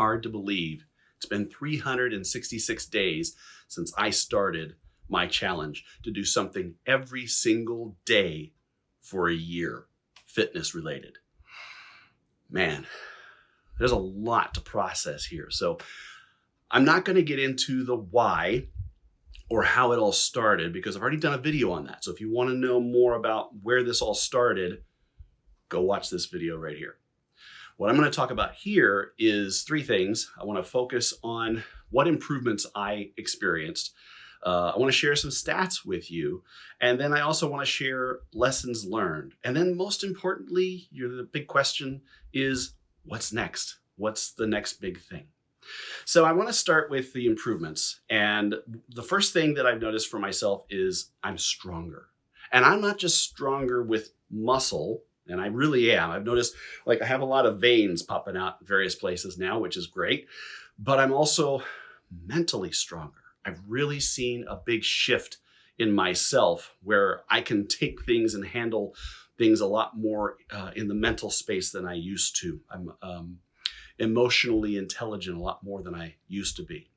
hard to believe it's been 366 days since I started my challenge to do something every single day for a year, fitness related. Man, there's a lot to process here. So I'm not going to get into the why or how it all started because I've already done a video on that. So if you want to know more about where this all started, go watch this video right here. What I'm going to talk about here is three things. I want to focus on what improvements I experienced. I want to share some stats with you. And then I also want to share lessons learned. And then most importantly, the big question is, what's next? What's the next big thing? So I want to start with the improvements. And the first thing that I've noticed for myself is I'm stronger. And I'm not just stronger with muscle, and I really am. I've noticed I have a lot of veins popping out in various places now, which is great, but I'm also mentally stronger. I've really seen a big shift in myself where I can take things and handle things a lot more in the mental space than I used to. I'm emotionally intelligent a lot more than I used to be.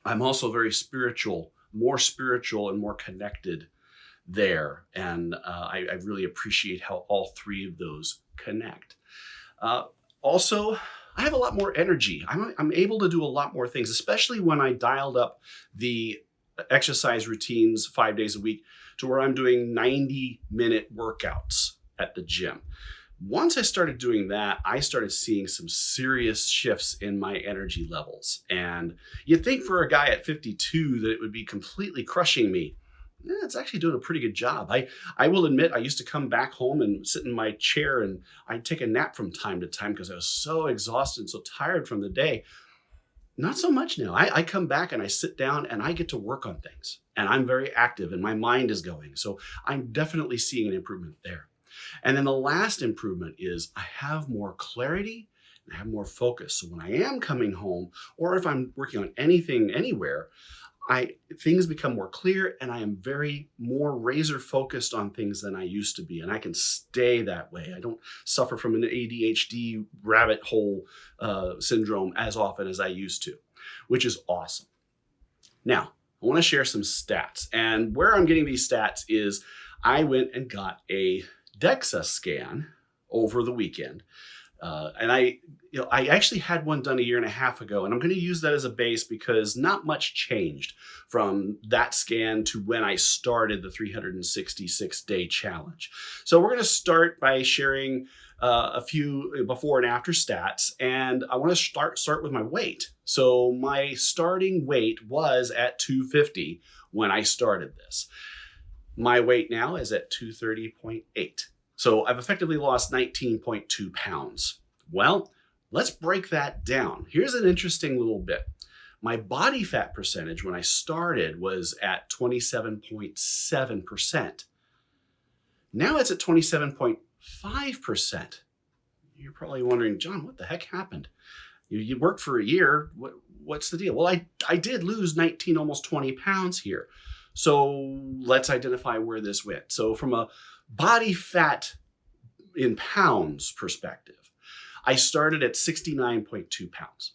I'm also very spiritual, more spiritual and more connected there. And I really appreciate how all three of those connect. Also, I have a lot more energy. I'm able to do a lot more things, especially when I dialed up the exercise routines 5 days a week to where I'm doing 90-minute workouts at the gym. Once I started doing that, I started seeing some serious shifts in my energy levels. And you'd think for a guy at 52 that it would be completely crushing me. It's actually doing a pretty good job. I will admit, I used to come back home and sit in my chair and I'd take a nap from time to time because I was so exhausted and so tired from the day. Not so much now. I come back and I sit down and I get to work on things. And I'm very active and my mind is going. So I'm definitely seeing an improvement there. And then the last improvement is I have more clarity and I have more focus. So when I am coming home, or if I'm working on anything, anywhere, things become more clear and I am very more razor focused on things than I used to be. And I can stay that way. I don't suffer from an ADHD rabbit hole syndrome as often as I used to, which is awesome. Now, I want to share some stats. And where I'm getting these stats is I went and got a Dexa scan over the weekend. And I actually had one done 1.5 years ago, and I'm going to use that as a base because not much changed from that scan to when I started the 366-day challenge. So we're going to start by sharing a few before and after stats, and I want to start with my weight. So my starting weight was at 250 when I started this. My weight now is at 230.8. So I've effectively lost 19.2 pounds. Well, let's break that down. Here's an interesting little bit. My body fat percentage when I started was at 27.7%. Now it's at 27.5%. You're probably wondering, John, what the heck happened? You worked for a year. What's the deal? Well, I did lose 19, almost 20 pounds here. So let's identify where this went. So from a body fat in pounds perspective, I started at 69.2 pounds.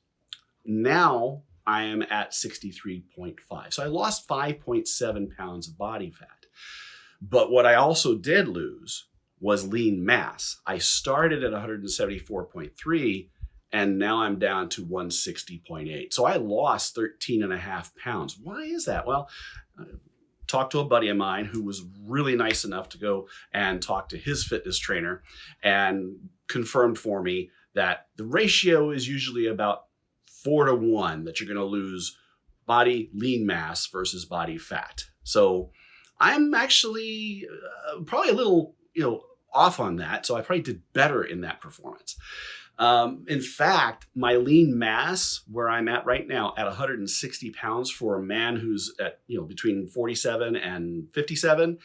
Now I am at 63.5. So I lost 5.7 pounds of body fat. But what I also did lose was lean mass. I started at 174.3 and now I'm down to 160.8. So I lost 13.5 pounds. Why is that? Well, talked to a buddy of mine who was really nice enough to go and talk to his fitness trainer and confirmed for me that the ratio is usually about 4-to-1 that you're going to lose body lean mass versus body fat. So I'm actually probably a little, off on that. So I probably did better in that performance. In fact, my lean mass where I'm at right now at 160 pounds for a man who's at, between 47 and 57,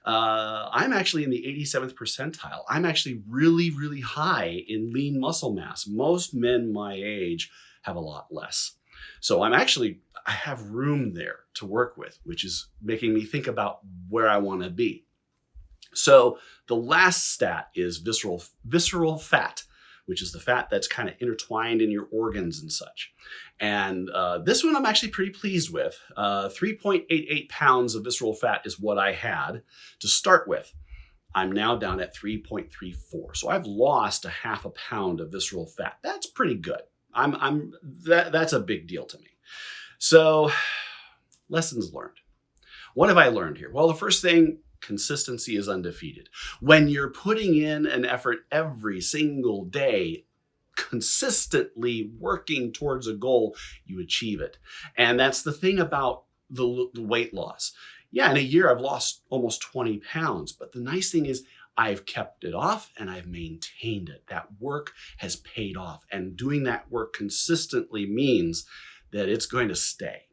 I'm actually in the 87th percentile. I'm actually really, really high in lean muscle mass. Most men my age have a lot less. So I have room there to work with, which is making me think about where I want to be. So the last stat is visceral fat which is the fat that's kind of intertwined in your organs and such. And this one I'm actually pretty pleased with. 3.88 pounds of visceral fat is what I had to start with. I'm now down at 3.34. So I've lost a half a pound of visceral fat. That's pretty good. That's a big deal to me. So lessons learned. What have I learned here? Well, the first thing, consistency is undefeated. When you're putting in an effort every single day, consistently working towards a goal, you achieve it. And that's the thing about the weight loss. Yeah, in a year, I've lost almost 20 pounds. But the nice thing is I've kept it off and I've maintained it. That work has paid off. And doing that work consistently means that it's going to stay.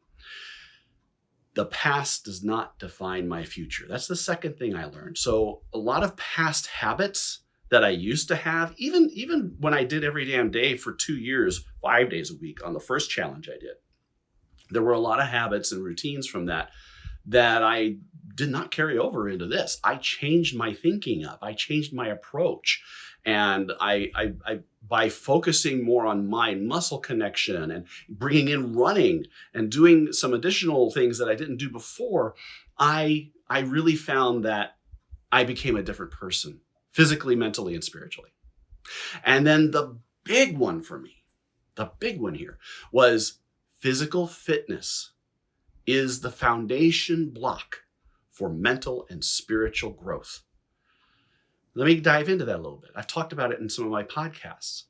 The past does not define my future. That's the second thing I learned. So a lot of past habits that I used to have, even when I did every damn day for 2 years, 5 days a week on the first challenge I did, there were a lot of habits and routines from that I did not carry over into this. I changed my thinking up. I changed my approach. And I by focusing more on mind muscle connection and bringing in running and doing some additional things that I didn't do before, I really found that I became a different person, physically, mentally, and spiritually. And then the big one for me, the big one here was physical fitness is the foundation block for mental and spiritual growth. Let me dive into that a little bit. I've talked about it in some of my podcasts.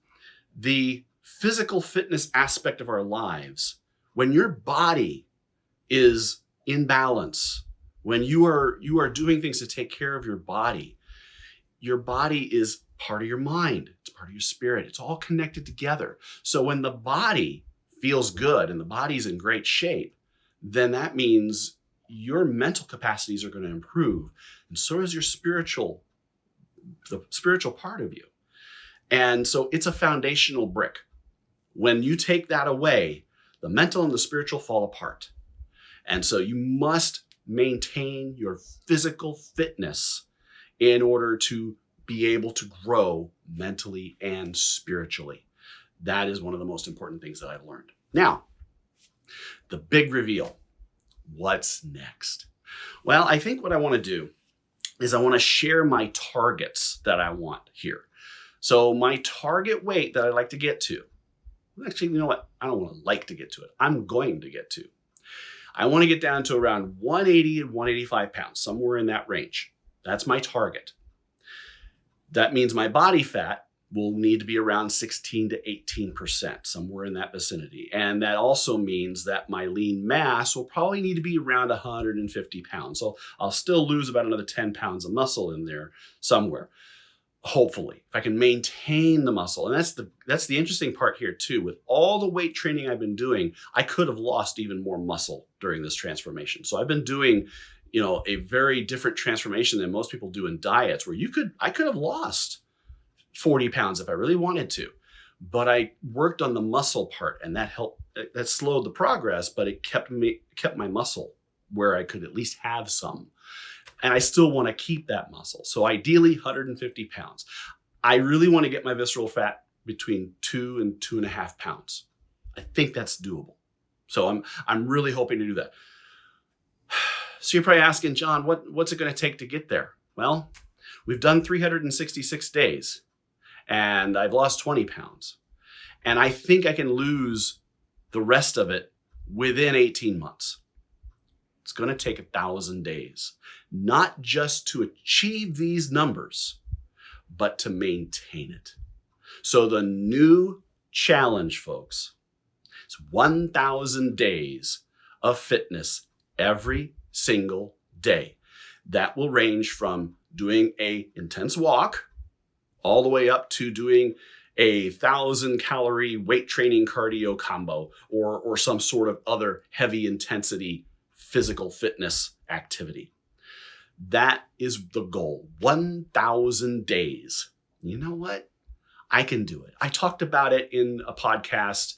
The physical fitness aspect of our lives, when your body is in balance, when you are doing things to take care of your body is part of your mind. It's part of your spirit. It's all connected together. So when the body feels good and the body's in great shape, then that means your mental capacities are going to improve. And so is the spiritual part of you. And so it's a foundational brick. When you take that away, the mental and the spiritual fall apart. And so you must maintain your physical fitness in order to be able to grow mentally and spiritually. That is one of the most important things that I've learned. Now, the big reveal. What's next? Well, I think what I want to do is I want to share my targets that I want here. So my target weight that I'd like to get to, actually, you know what? I don't want to like to get to it. I'm going to get to. I want to get down to around 180 and 185 pounds, somewhere in that range. That's my target. That means my body fat will need to be around 16 to 18%, somewhere in that vicinity. And that also means that my lean mass will probably need to be around 150 pounds. So I'll still lose about another 10 pounds of muscle in there somewhere, hopefully, if I can maintain the muscle. And that's the interesting part here too. With all the weight training I've been doing, I could have lost even more muscle during this transformation. So I've been doing, a very different transformation than most people do in diets, where I could have lost 40 pounds if I really wanted to, but I worked on the muscle part, and that helped. That slowed the progress, but it kept my muscle where I could at least have some. And I still want to keep that muscle. So ideally 150 pounds. I really want to get my visceral fat between 2 and 2.5 pounds. I think that's doable. So I'm really hoping to do that. So you're probably asking, John, what's it going to take to get there? Well, we've done 366 days. And I've lost 20 pounds. And I think I can lose the rest of it within 18 months. It's going to take 1,000 days, not just to achieve these numbers, but to maintain it. So the new challenge, folks, is 1,000 days of fitness every single day. That will range from doing an intense walk all the way up to doing a 1,000-calorie weight training cardio combo or some sort of other heavy intensity physical fitness activity. That is the goal. 1,000 days. You know what? I can do it. I talked about it in a podcast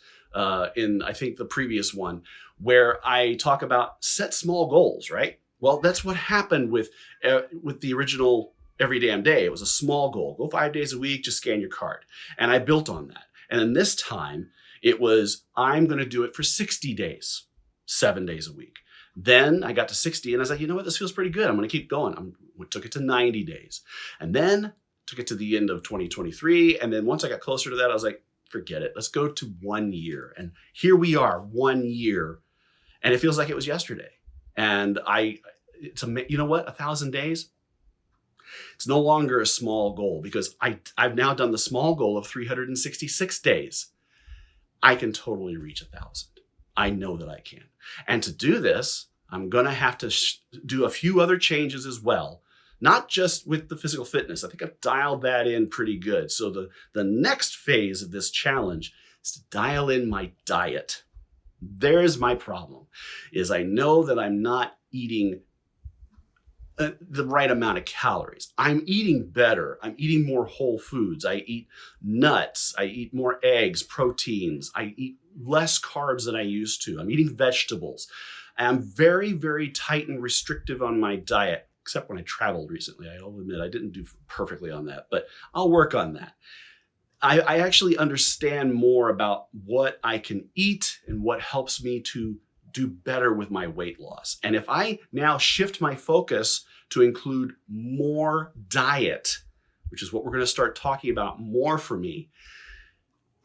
in, I think, the previous one, where I talk about set small goals, right? Well, that's what happened with the original every damn day. It was a small goal. Go 5 days a week, just scan your card. And I built on that. And then this time it was, I'm going to do it for 60 days, 7 days a week. Then I got to 60 and I was like, you know what, this feels pretty good. I'm going to keep going. Took it to 90 days. And then took it to the end of 2023. And then once I got closer to that, I was like, forget it. Let's go to 1 year. And here we are, 1 year. And it feels like it was yesterday. And you know what, 1,000 days? It's no longer a small goal because I've now done the small goal of 366 days. I can totally reach 1,000. I know that I can. And to do this, I'm going to have to do a few other changes as well. Not just with the physical fitness. I think I've dialed that in pretty good. So the next phase of this challenge is to dial in my diet. There's my problem, is I know that I'm not eating the right amount of calories. I'm eating better. I'm eating more whole foods. I eat nuts. I eat more eggs, proteins. I eat less carbs than I used to. I'm eating vegetables. I'm very, very tight and restrictive on my diet, except when I traveled recently. I'll admit I didn't do perfectly on that, but I'll work on that. I actually understand more about what I can eat and what helps me to do better with my weight loss. And if I now shift my focus to include more diet, which is what we're going to start talking about more for me,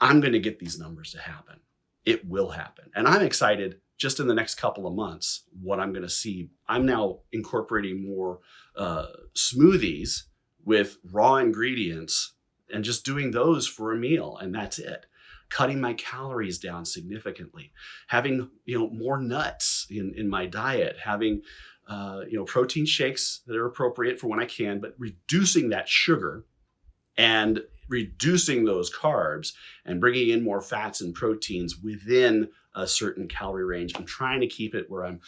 I'm going to get these numbers to happen. It will happen. And I'm excited just in the next couple of months what I'm going to see. I'm now incorporating more smoothies with raw ingredients and just doing those for a meal. And that's it. Cutting my calories down significantly, having more nuts in my diet, having protein shakes that are appropriate for when I can, but reducing that sugar and reducing those carbs and bringing in more fats and proteins within a certain calorie range. I'm trying to keep it where I'm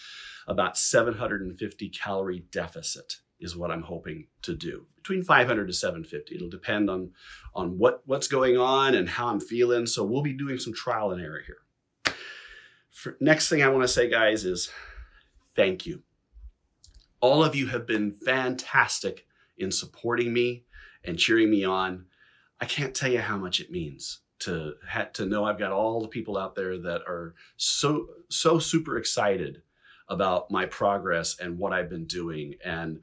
about 750 calorie deficit is what I'm hoping to do. Between 500 to 750. It'll depend on what's going on and how I'm feeling. So we'll be doing some trial and error here. Next thing I want to say, guys, is thank you. All of you have been fantastic in supporting me and cheering me on. I can't tell you how much it means to know I've got all the people out there that are so super excited about my progress and what I've been doing. And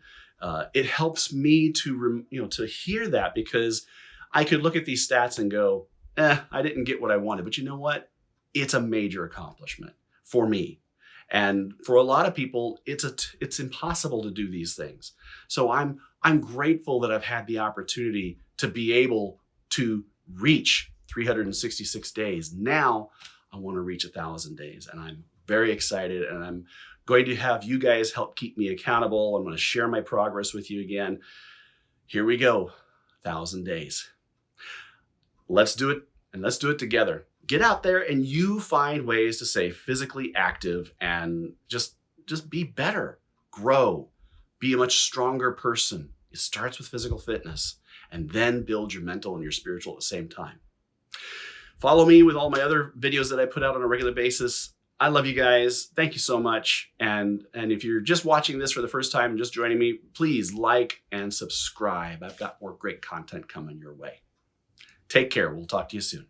it helps me to hear that, because I could look at these stats and go, I didn't get what I wanted. But you know what? It's a major accomplishment for me. And for a lot of people, it's impossible to do these things. So I'm grateful that I've had the opportunity to be able to reach 366 days. Now I want to reach 1,000 days, and I'm very excited, and I'm going to have you guys help keep me accountable. I'm going to share my progress with you again. Here we go, 1,000 days. Let's do it, and let's do it together. Get out there and you find ways to stay physically active and just be better, grow, be a much stronger person. It starts with physical fitness, and then build your mental and your spiritual at the same time. Follow me with all my other videos that I put out on a regular basis. I love you guys. Thank you so much. And if you're just watching this for the first time and just joining me, please like and subscribe. I've got more great content coming your way. Take care. We'll talk to you soon.